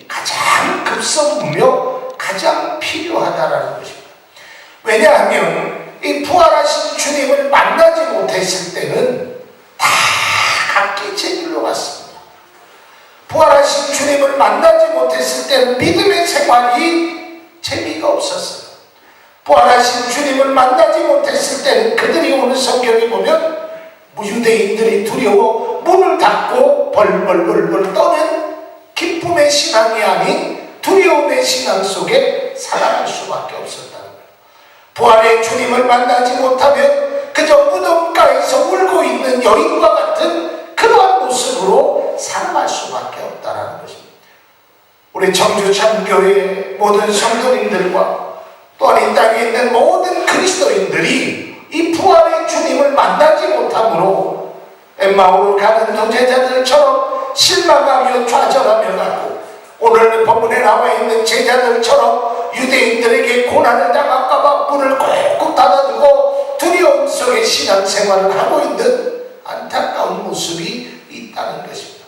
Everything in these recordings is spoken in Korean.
가장 급선무며 가장 필요하다라는 것입니다. 왜냐하면 이 부활하신 주님을 만나지 못했을 때는 다 각기 제 길로 갔습니다. 부활하신 주님을 만나지 못했을 때는 믿음의 생활이 재미가 없었어요. 부활하신 주님을 만나지 못했을 때는 그들이 오늘 성경에 보면 유대인들이 두려워 문을 닫고 벌벌벌벌 떠는 기쁨의 신앙이 아닌 두려움의 신앙 속에 살아갈 수밖에 없었다는 거예요. 부활의 주님을 만나지 못하면 그저 무덤가에서 울고 있는 여인과 같은 그러한 모습으로 살아갈 수밖에 없다는 것입니다. 우리 청주참교회 모든 성도님들과 또한 이 땅에 있는 모든 그리스도인들이 이 부활의 주님을 만나지 못함으로 엠마오로 가는 두 제자들처럼 실망하며 좌절하며 가고, 오늘 본문에 나와 있는 제자들처럼 유대인들에게 고난을 당할까 봐 문을 꼭 닫아두고 두려움 속에 신앙생활을 하고 있는 안타까운 모습이 있다는 것입니다.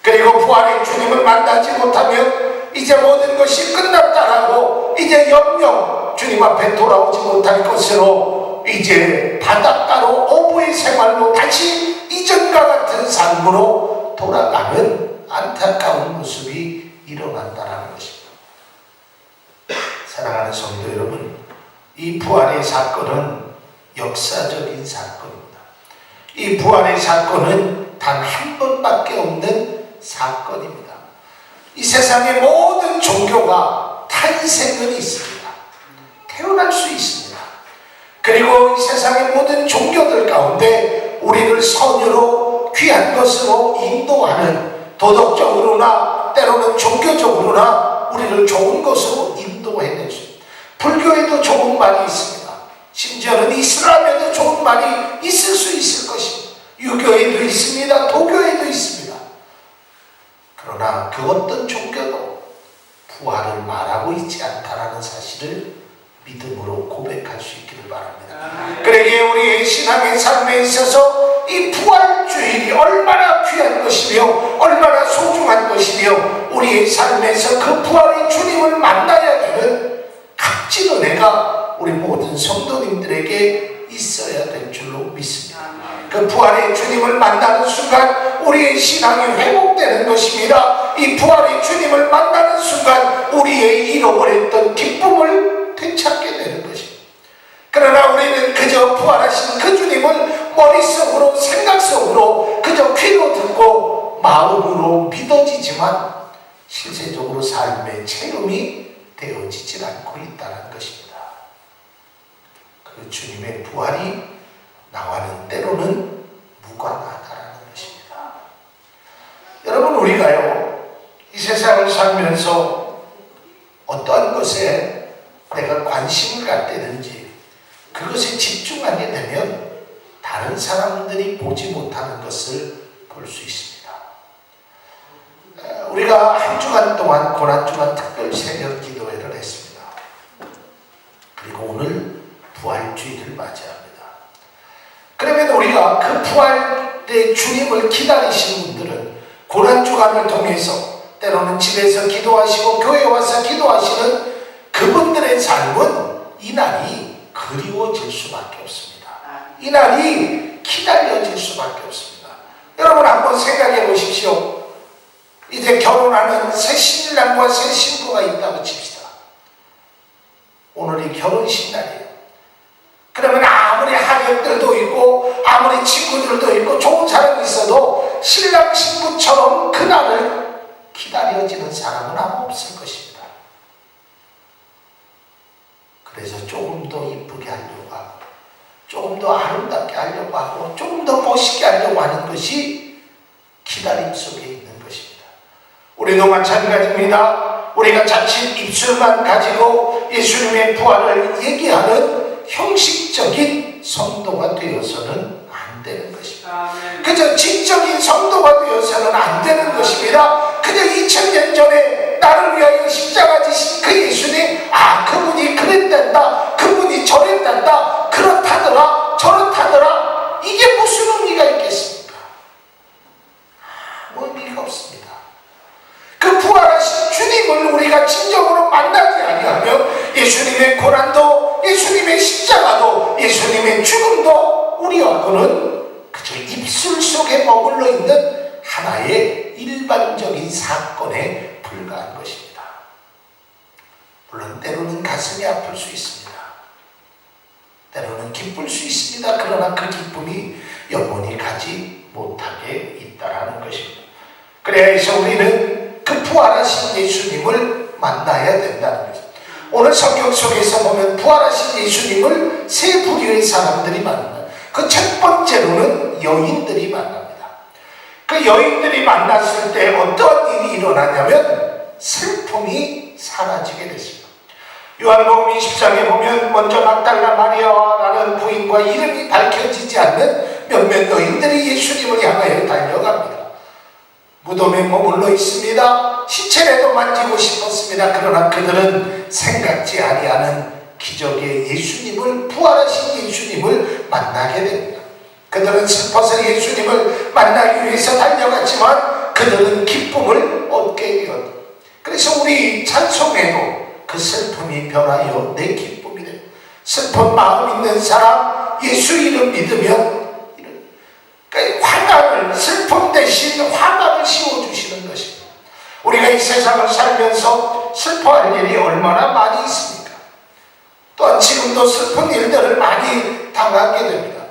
그리고 부활의 주님을 만나지 못하면 이제 모든 것이 끝났다라고 이제 영영 주님 앞에 돌아오지 못할 것으로 이제 바닷가로 어부의 생활로 다시 이전과 같은 삶으로 돌아가는 안타까운 모습이 일어난다는 것입니다. 사랑하는 성도 여러분, 이 부활의 사건은 역사적인 사건입니다. 이 부활의 사건은 단 한 번밖에 없는 사건입니다. 이 세상의 모든 종교가 탄생은 있습니다. 태어날 수 있습니다. 그리고 이 세상의 모든 종교들 가운데 우리를 선유로 귀한 것으로 인도하는, 도덕적으로나 때로는 종교적으로나 우리를 좋은 것으로 인도해낼 수 있습니다. 불교에도 좋은 말이 있습니다. 심지어는 이슬람에도 좋은 말이 있을 수 있을 것입니다. 유교에도 있습니다. 도교에도 있습니다. 그러나 그 어떤 종교도 부활을 말하고 있지 않다라는 사실을 믿음으로 고백할 수 있기를 바랍니다. 그러기에 우리의 신앙의 삶에 있어서 이 부활주일이 얼마나 귀한 것이며 얼마나 소중한 것이며 우리의 삶에서 그 부활의 주님을 만나야 되는 값진 은혜가 우리 모든 성도님들에게 있어야 될 줄로 믿습니다. 그 부활의 주님을 만나는 순간 우리의 신앙이 회복되는 것입니다. 이 부활의 주님을 만나는 순간 우리의 잃어버렸던 기쁨을 되찾게 되는 것입니다. 그러나 우리는 그저 부활하신 그 주님을 머릿속으로, 생각 속으로 그저 귀로 듣고 마음으로 믿어지지만 실제적으로 삶의 체험이 되어지질 않고 있다는 것입니다. 그 주님의 부활이 나와는 때로는 무관하다는 것입니다. 여러분, 우리가요, 이 세상을 살면서 어떠한 것에 내가 관심을 갖대는지 그것에 집중하게 되면 다른 사람들이 보지 못하는 것을 볼 수 있습니다. 우리가 한 주간 동안 고난주간 특별 새벽 기도회를 했습니다. 그리고 오늘 부활주일을 맞이합니다. 그러면 우리가 그 부활의 주님을 기다리시는 분들은 고난주간을 통해서 때로는 집에서 기도하시고 교회에 와서 기도하시는 그분들의 삶은 이날이 그리워질 수밖에 없습니다. 이날이 기다려질 수밖에 없습니다. 여러분, 한번 생각해 보십시오. 이제 결혼하는 새 신랑과 새 신부가 있다고 칩시다. 오늘이 결혼식 날이에요. 그러면 아무리 하객들도 있고 아무리 친구들도 있고 좋은 사람이 있어도 신랑 신부처럼 그날을 기다려지는 사람은 아마 없을 것입니다. 그래서 조금 더 이쁘게 하려고 하고 조금 더 아름답게 하려고 하고 조금 더 멋있게 하려고 하는 것이 기다림 속에 있는 것입니다. 우리도 마찬가지입니다. 우리가 자칫 입술만 가지고 예수님의 부활을 얘기하는 형식적인 성도가 되어서는 안 되는 것입니다. 그저 지적인 성도가 되어서는 안 되는 것입니다. 그저 2000년 전에 나를 위하여 십자가 지신 그 예수님, 그분이 그랬단다, 그분이 저랬단다, 그렇다더라, 저렇다더라, 이게 무슨 의미가 있겠습니까? 아무 의미가 없습니다. 그 부활하신 우리가 진정으로 만나지 아니하며 예수님의 고난도, 예수님의 십자가도, 예수님의 죽음도 우리하고는 그저 입술 속에 머물러 있는 하나의 일반적인 사건에 불과한 것입니다. 물론 때로는 가슴이 아플 수 있습니다. 때로는 기쁠 수 있습니다. 그러나 그 기쁨이 영원히 가지 못하게 있다라는 것입니다. 그래서 우리는 그 부활하신 예수님을 만나야 된다는 것입니다. 오늘 성경 속에서 보면 부활하신 예수님을 세 부류의 사람들이 만납니다. 그 첫 번째로는 여인들이 만납니다. 그 여인들이 만났을 때 어떤 일이 일어나냐면 슬픔이 사라지게 됐습니다. 요한복음 20장에 보면 먼저 막달라 마리아라는 부인과 이름이 밝혀지지 않는 몇몇 여인들이 예수님을 향하여 달려갑니다. 무덤에 머물러 있습니다. 시체라도 만지고 싶었습니다. 그러나 그들은 생각지 아니하는 기적의 예수님을, 부활하신 예수님을 만나게 됩니다. 그들은 슬퍼서 예수님을 만나기 위해서 달려갔지만 그들은 기쁨을 얻게 되었다. 그래서 우리 찬송에도 그 슬픔이 변하여 내 기쁨이 됩니다. 슬픈 마음 있는 사람 예수 이름 믿으면 화가를, 슬픔 대신 화가를 씌워주시는 것입니다. 우리가 이 세상을 살면서 슬퍼할 일이 얼마나 많이 있습니까? 또한 지금도 슬픈 일들을 많이 당하게 됩니다.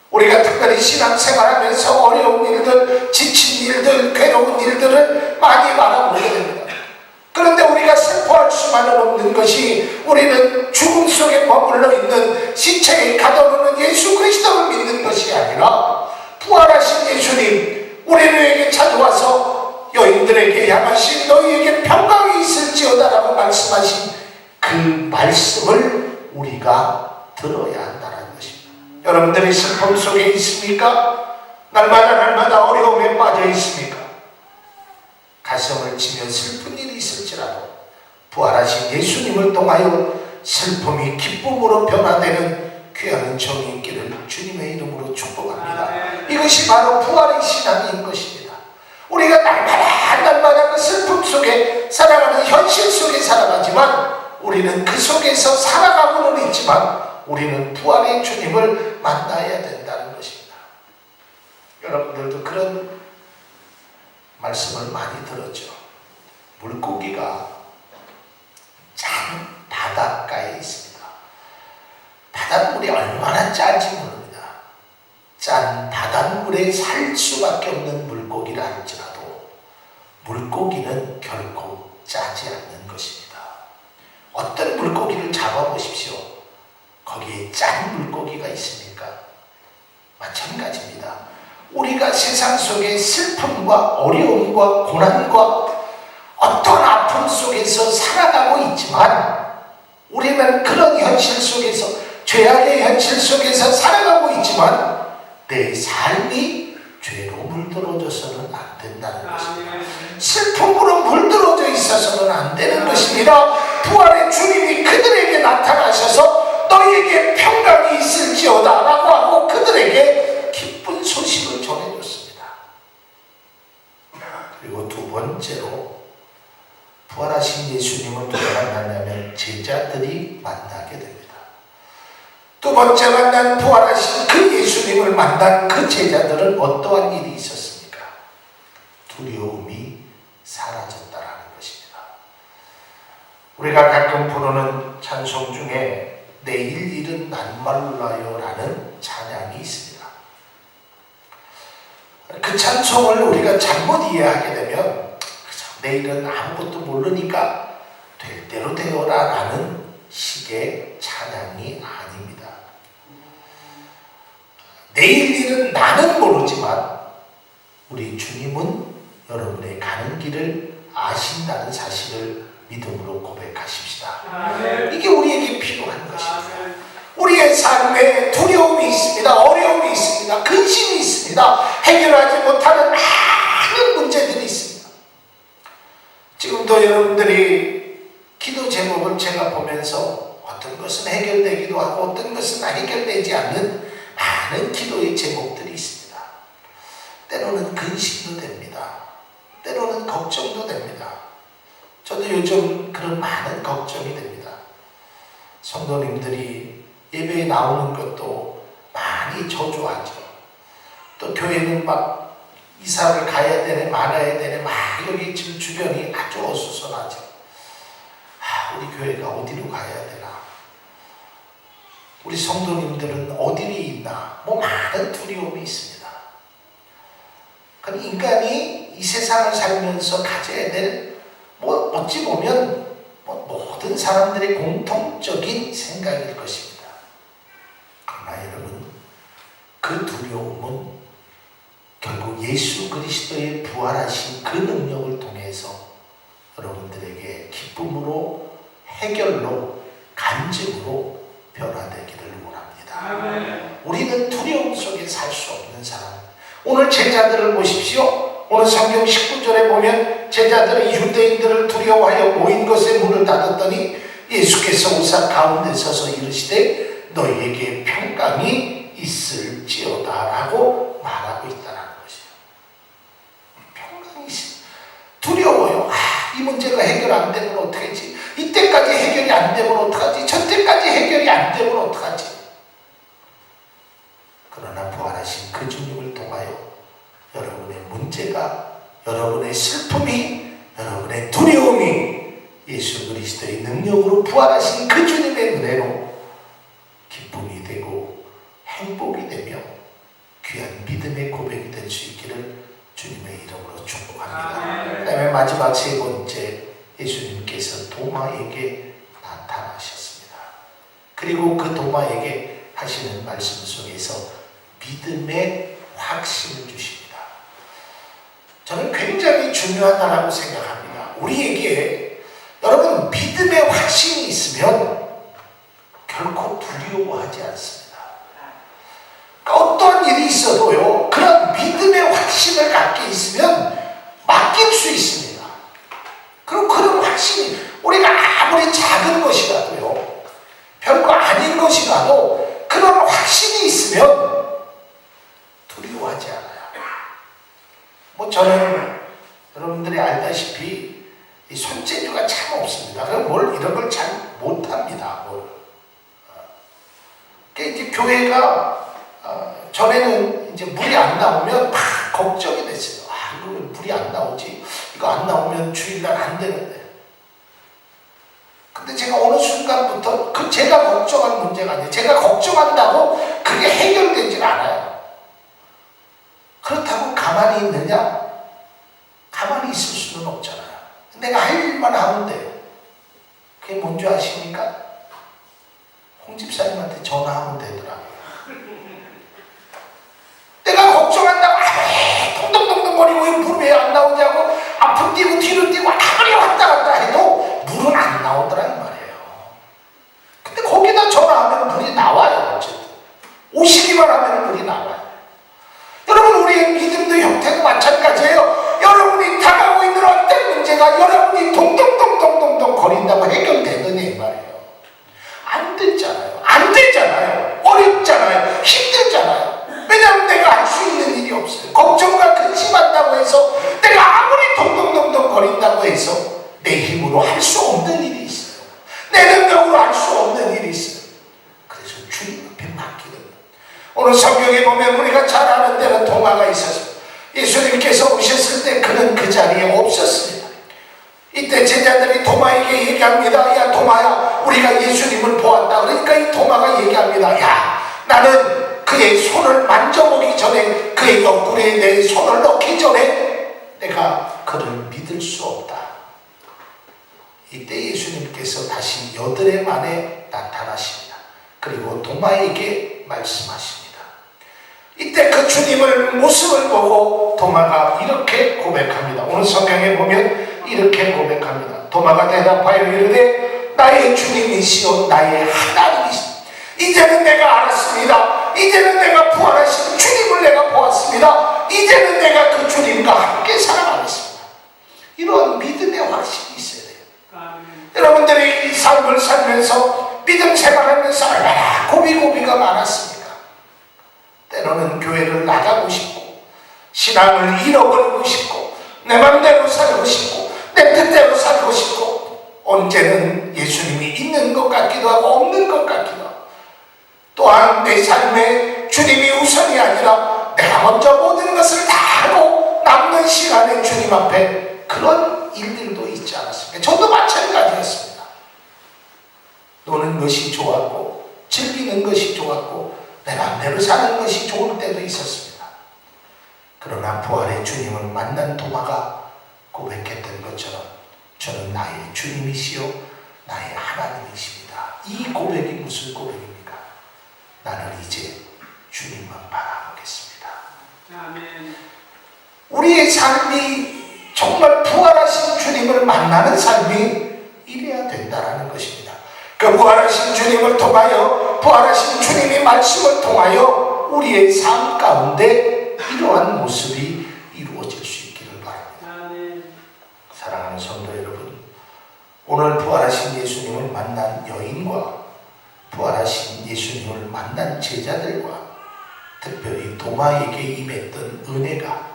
우리가 특별히 신앙생활하면서 어려운 일들, 지친 일들, 괴로운 일들을 많이 바라보게 됩니다. 그런데 우리가 슬퍼할 수만은 없는 것이 우리는 죽음 속에 머물러 있는 시체에 가둬놓는 예수 그리스도를 믿는 것이 아니라 부활하신 예수님, 우리에게 찾아와서 여인들에게 향하신 너희에게 평강이 있을지어다라고 말씀하신 그 말씀을 우리가 들어야 한다는 것입니다. 여러분들이 슬픔 속에 있습니까? 날마다 어려움에 빠져 있습니까? 가슴을 치며 슬픈 일이 있을지라도 부활하신 예수님을 통하여 슬픔이 기쁨으로 변화되는 귀한 은총이 있기를 주님의 이름으로 축복합니다. 이것이 바로 부활의 신앙인 것입니다. 우리가 날마다 그 슬픔 속에 살아가는 현실 속에 살아가지만 우리는 그 속에서 살아가고는 있지만 우리는 부활의 주님을 만나야 된다는 것입니다. 여러분들도 그런 말씀을 많이 들었죠. 물고기가 짠 바닷가에 있습니다. 바닷물이 얼마나 짠지 모릅니다. 짠 바닷물에 살 수밖에 없는 물고기라 할지라도 물고기는 결코 짜지 않는 것입니다. 어떤 물고기를 잡아보십시오. 거기에 짠 물고기가 있습니까? 마찬가지입니다. 우리가 세상 속에 슬픔과 어려움과 고난과 어떤 아픔 속에서 살아가고 있지만 우리는 그런 현실 속에서, 죄악의 현실 속에서 살아가고 있지만 내 삶이 죄로 물들어져서는 안 된다는 것입니다. 슬픔으로 물들어져 있어서는 안 되는 것입니다. 부활의 주님이 그들에게 나타나셔서 너희에게 평강이 있을지어다 라고 하고 그들에게 기쁜 소식을 전해줬습니다. 그리고 두 번째로 부활하신 예수님을 누가 만나냐면 제자들이 만나게 됩니다. 두 번째 만난 부활하신 그 예수님을 만난 그 제자들은 어떠한 일이 있었습니까? 두려움이 사라졌다라는 것입니다. 우리가 가끔 부르는 찬송 중에 내일 일은 낯말라요 라는 찬양이 있습니다. 그 찬송을 우리가 잘못 이해하게 되면 내일은 아무것도 모르니까 될 대로 되어라 라는 식의 찬양이 아닙니다. 내일 일은 나는 모르지만 우리 주님은 여러분의 가는 길을 아신다는 사실을 믿음으로 고백하십시다. 이게 우리에게 필요한 것입니다. 우리의 삶에 두려움이 있습니다. 어려움이 있습니다. 근심이 있습니다. 해결하지 못하는 많은 문제들이 있습니다. 지금도 여러분들이 기도 제목을 제가 보면서 어떤 것은 해결되기도 하고 어떤 것은 해결되지 않는 많은 기도의 제목들이 있습니다. 때로는 근심도 됩니다. 때로는 걱정도 됩니다. 저도 요즘 그런 많은 걱정이 됩니다. 성도님들이 예배에 나오는 것도 많이 저조하죠. 또 교회는 막 이사를 가야 되네, 말아야 되네, 막 여기 지금 주변이 아주 어수선하죠. 우리 교회가 어디로 가야 되나? 우리 성도님들은 어디에 있나? 많은 두려움이 있습니다. 그럼 인간이 이 세상을 살면서 가져야 될, 어찌 보면 모든 사람들의 공통적인 생각일 것입니다. 그러나 여러분, 그 두려움은 결국 예수 그리스도의 부활하신 그 능력을 통해서 여러분들에게 기쁨으로, 해결로, 간증으로 변화되기를 원합니다. 우리는 두려움 속에 살 수 없는 사람. 오늘 제자들을 보십시오. 오늘 성경 19절에 보면 제자들은 유대인들을 두려워하여 모인 것에 문을 닫았더니 예수께서 오사 가운데 서서 이르시되 너희에게 평강이 있을지어다 라고 말하고 있다는 것이에요. 평강이 두려워요. 이 문제가 해결 안 되면 어떡하지? 이때까지 해결이 안 되면 어떡하지? 저때까지 해결이 안 되면 어떡하지? 그러나 부활하신 그 주님을 통하여 여러분의 문제가, 여러분의 슬픔이, 여러분의 두려움이 예수 그리스도의 능력으로 부활하신 그 주님의 은혜로 기쁨이 되고 행복이 되며 귀한 믿음의 고백이 될 수 있기를 주님의 이름으로 축복합니다. 그 다음에 마지막 세 번째, 예수님께서 도마에게 나타나셨습니다. 그리고 그 도마에게 하시는 말씀 속에서 믿음의 확신을 주십니다. 저는 굉장히 중요하다고 생각합니다. 우리에게 여러분 믿음의 확신이 있으면 결코 두려워하지 않습니다. 어떤 일이 있어도요, 그런 믿음의 확신을 갖게 있으면 맡길 수 있습니다. 그럼 그런 확신이, 우리가 아무리 작은 것이라도요, 별거 아닌 것이라도 그런 확신이 있으면 두려워하지 않아요. 저는 여러분들이 알다시피 이 손재주가 참 없습니다. 그럼 이런 걸 잘 못합니다. 그러니까 이제 교회가 전에는 이제 물이 안 나오면 막 걱정이 됐어요. 이거 왜 물이 안 나오지? 이거 안 나오면 주일날 안 되는데. 근데 제가 어느 순간부터 제가 걱정한 문제가 아니에요. 제가 걱정한다고 그게 해결되질 않아요. 그렇다고 가만히 있느냐? 가만히 있을 수는 없잖아요. 내가 할 일만 하면 돼요. 그게 뭔지 아십니까? 홍 집사님한테 전화하면 되더라고요. 내가 걱정한다고 동동동동거리고 물이 왜 안 나오냐고 앞으로 뛰고 뒤로 뛰고 아무리 왔다 갔다 해도 물은 안 나오더라 이 말이에요. 근데 거기다 전화하면 물이 나와요. 어쨌든 오시기만 하면 물이 나와요. 여러분, 우리의 믿음도 형태도 마찬가지예요. 여러분이 당하고 있는 어떤 문제가 여러분이 동동동동동동 거린다고 해결되느냐 이 말이에요. 안 됐잖아요. 안 되잖아요. 어렵잖아요. 힘들잖아요. 왜냐하면 내가 할 수 있는 일이 없어요. 걱정과 근심한다고 해서 내가 아무리 동동동동 거린다고 해서 내 힘으로 할 수 없는 일이 있어요. 내 능력으로 할 수 없는 일이 있어요. 그래서 주님 앞에 맡기는 거예요. 오늘 성경에 보면 우리가 잘 아는 데는 도마가 있어서 예수님께서 오셨을 때 그는 그 자리에 없었습니다. 이때 제자들이 도마에게 얘기합니다. 야 도마야, 우리가 예수님을 보았다. 그러니까 이 도마가 얘기합니다. 야, 나는 그의 손을 만져보기 전에, 그의 옆구리에 내 손을 넣기 전에 내가 그를 믿을 수 없다. 이때 예수님께서 다시 8해 만에 나타나십니다. 그리고 도마에게 말씀하십니다. 이때 그 주님을 모습을 보고 도마가 이렇게 고백합니다. 오늘 성경에 보면 이렇게 고백합니다. 도마가 대답하여 이르되 나의 주님이시오 나의 하나님이시오. 이제는 내가 알았습니다. 이제는 내가 부활하신 주님을 내가 보았습니다. 이제는 내가 그 주님과 함께 살아가겠습니다. 이런 믿음의 확신이 있어야 돼요. 여러분들이 이 삶을 살면서 믿음 생활하면서 얼마나 고비고비가 많았습니까? 때로는 교회를 나가고 싶고 신앙을 잃어버리고 싶고 내 맘대로 살고 싶고 내 뜻대로 살고 싶고 언제는 예수님이 있는 것 같기도 하고 없는 것 같기도 하고, 또한 내 삶에 주님이 우선이 아니라 내가 먼저 모든 것을 다 하고 남는 시간에 주님 앞에 그런 일들도 있지 않았습니까? 저도 마찬가지였습니다. 노는 것이 좋았고 즐기는 것이 좋았고 내 맘대로 사는 것이 좋을 때도 있었습니다. 그러나 부활의 주님을 만난 도마가 고백했던 것처럼 저는 나의 주님이시요 나의 하나님이십니다. 이 고백이 무슨 고백입니까? 나는 이제 주님만 바라보겠습니다. 아멘. 우리의 삶이 정말 부활하신 주님을 만나는 삶이 이래야 된다는 것입니다. 그 부활하신 주님을 통하여, 부활하신 주님의 말씀을 통하여 우리의 삶 가운데 이러한 모습이 이루어질 수 있기를 바랍니다. 아멘. 사랑하는 성도 여러분, 오늘 부활하신 예수님을 만난 여인과 부활하신 예수님을 만난 제자들과 특별히 도마에게 임했던 은혜가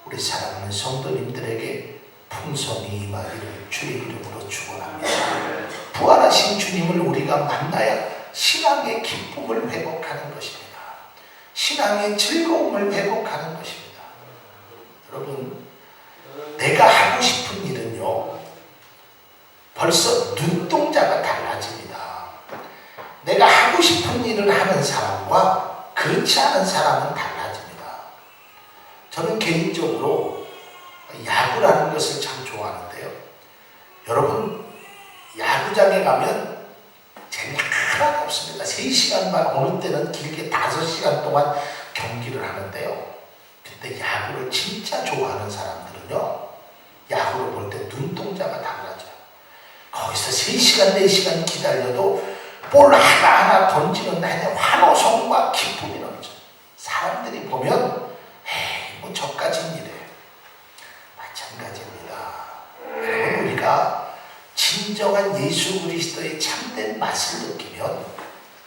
우리 사랑하는 성도님들에게 풍성히 임하기를 주의 이름으로 축원합니다. 부활하신 주님을 우리가 만나야 신앙의 기쁨을 회복하는 것입니다. 신앙의 즐거움을 회복하는 것입니다. 여러분, 내가 하고 싶은 일은요, 벌써 눈동자가 달라집니다. 내가 하고 싶은 일을 하는 사람과 그렇지 않은 사람은 달라집니다. 저는 개인적으로 야구라는 것을 참 좋아하는데요. 여러분, 야구장에 가면 재미가 하나도 없습니다. 3시간 반, 어느 때는 길게 5시간 동안 경기를 하는데요. 근데 야구를 진짜 좋아하는 사람들은요, 야구를 볼 때 눈동자가 달라져요. 거기서 3시간, 4시간 기다려도 볼 하나하나 던지는 날에 환호성과 기쁨이 넘쳐요. 사람들이 보면 에이, 뭐 저까진 이래. 마찬가지입니다. 여러분, 우리가 진정한 예수 그리스도의 참된 맛을 느끼면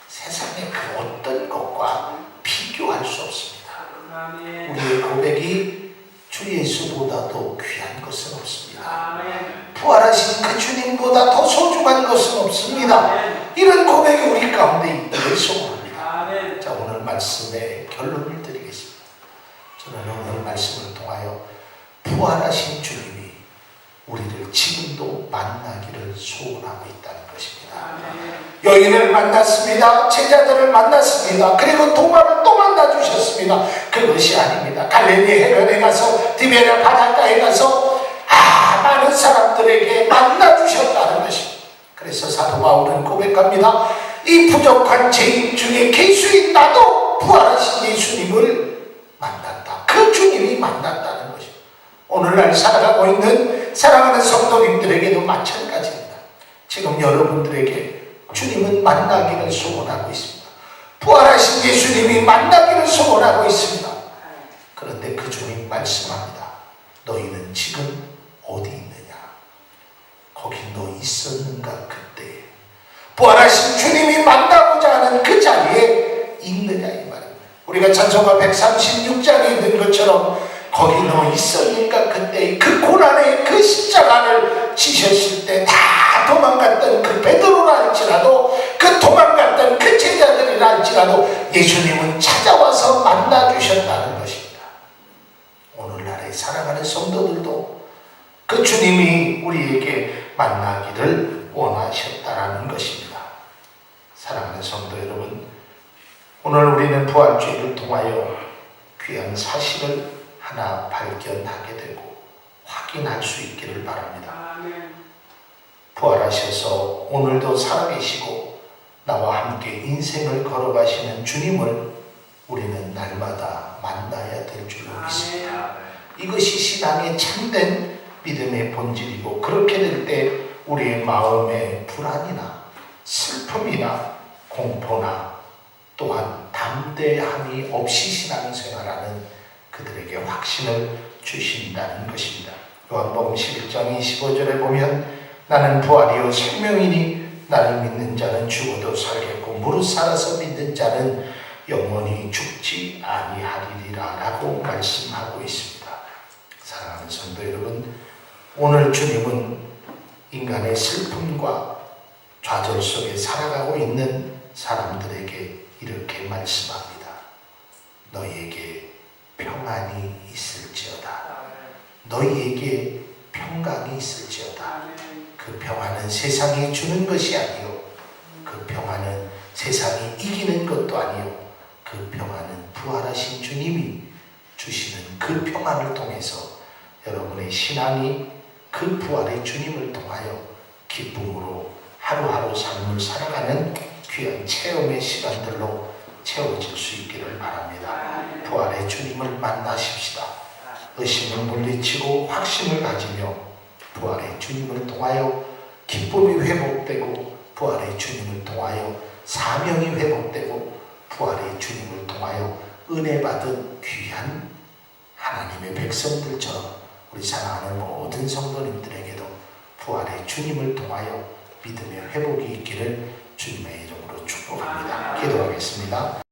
세상의 그 어떤 것과 비교할 수 없습니다. 아멘. 우리의 고백이 주 예수보다도 귀한 것은 없습니다. 아멘. 부활하신 그 주님보다 더 소중한 것은 없습니다. 아멘. 이런 고백이 우리 가운데 있기를 소원합니다. 아멘. 자, 오늘 말씀의 결론을 드리겠습니다. 저는 오늘 말씀을 통하여 부활하신 주님이 우리를 지금도 만나기를 소원하고 있다는 것입니다. 아멘. 여인을 만났습니다. 제자들을 만났습니다. 그리고 도마를 또 만나주셨습니다. 그것이 아닙니다. 갈릴리 해변에 가서 디베랴 바닷가에 가서 많은 사람들에게 만나주셨다는 것입니다. 그래서 사도 바울은 고백합니다. 이 부족한 죄인 중에 개수인 나도 부활하신 예수님을 만났다. 그 주님이 만났다는 것입니다. 오늘날 살아가고 있는 사랑하는 성도님들에게도 마찬가지입니다. 지금 여러분들에게 주님은 만나기를 소원하고 있습니다. 부활하신 예수님이 만나기를 소원하고 있습니다. 그런데 그 주님 말씀합니다. 너희는 지금 어디 있느냐? 거기 너 있었는가 그때? 부활하신 주님이 만나고자 하는 그 자리에 있느냐 이 말입니다. 우리가 찬송가 136장에 있는 것처럼 거기 너 있었는가 그때? 그 고난의 그 십자가를 지셨을 때 다 도망갔던 그 베드로라 할지라도, 그 도망갔던 그 제자들이라 할지라도 예수님은 찾아와서 만나주셨다는 것입니다. 오늘날의 사랑하는 성도들도 그 주님이 우리에게 만나기를 원하셨다라는 것입니다. 사랑하는 성도 여러분, 오늘 우리는 부활주의를 통하여 귀한 사실을 하나 발견하게 되고 확인할 수 있기를 바랍니다. 아멘. 부활하셔서 오늘도 살아계시고 나와 함께 인생을 걸어가시는 주님을 우리는 날마다 만나야 될 줄로 믿습니다. 이것이 신앙의 참된 믿음의 본질이고, 그렇게 될 때 우리의 마음에 불안이나 슬픔이나 공포나 또한 담대함이 없이 신앙생활하는 그들에게 확신을 주신다는 것입니다. 요한복음 11장 25절에 보면 나는 부활이요 생명이니 나를 믿는 자는 죽어도 살겠고 무릇 살아서 믿는 자는 영원히 죽지 아니하리라 라고 말씀하고 있습니다. 사랑하는 성도 여러분, 오늘 주님은 인간의 슬픔과 좌절 속에 살아가고 있는 사람들에게 이렇게 말씀합니다. 너희에게 평안이 있을지어다. 너희에게 평강이 있을지어다. 그 평안은 세상이 주는 것이 아니요, 그 평안은 세상이 이기는 것도 아니요, 그 평안은 부활하신 주님이 주시는 그 평안을 통해서 여러분의 신앙이 그 부활의 주님을 통하여 기쁨으로 하루하루 삶을 살아가는 귀한 체험의 시간들로 채워질 수 있기를 바랍니다. 부활의 주님을 만나십시다. 의심을 물리치고 확신을 가지며 부활의 주님을 통하여 기쁨이 회복되고, 부활의 주님을 통하여 사명이 회복되고, 부활의 주님을 통하여 은혜 받은 귀한 하나님의 백성들처럼 우리 사랑하는 모든 성도님들에게도 부활의 주님을 통하여 믿음의 회복이 있기를 주님의 이름으로 축복합니다. 기도하겠습니다.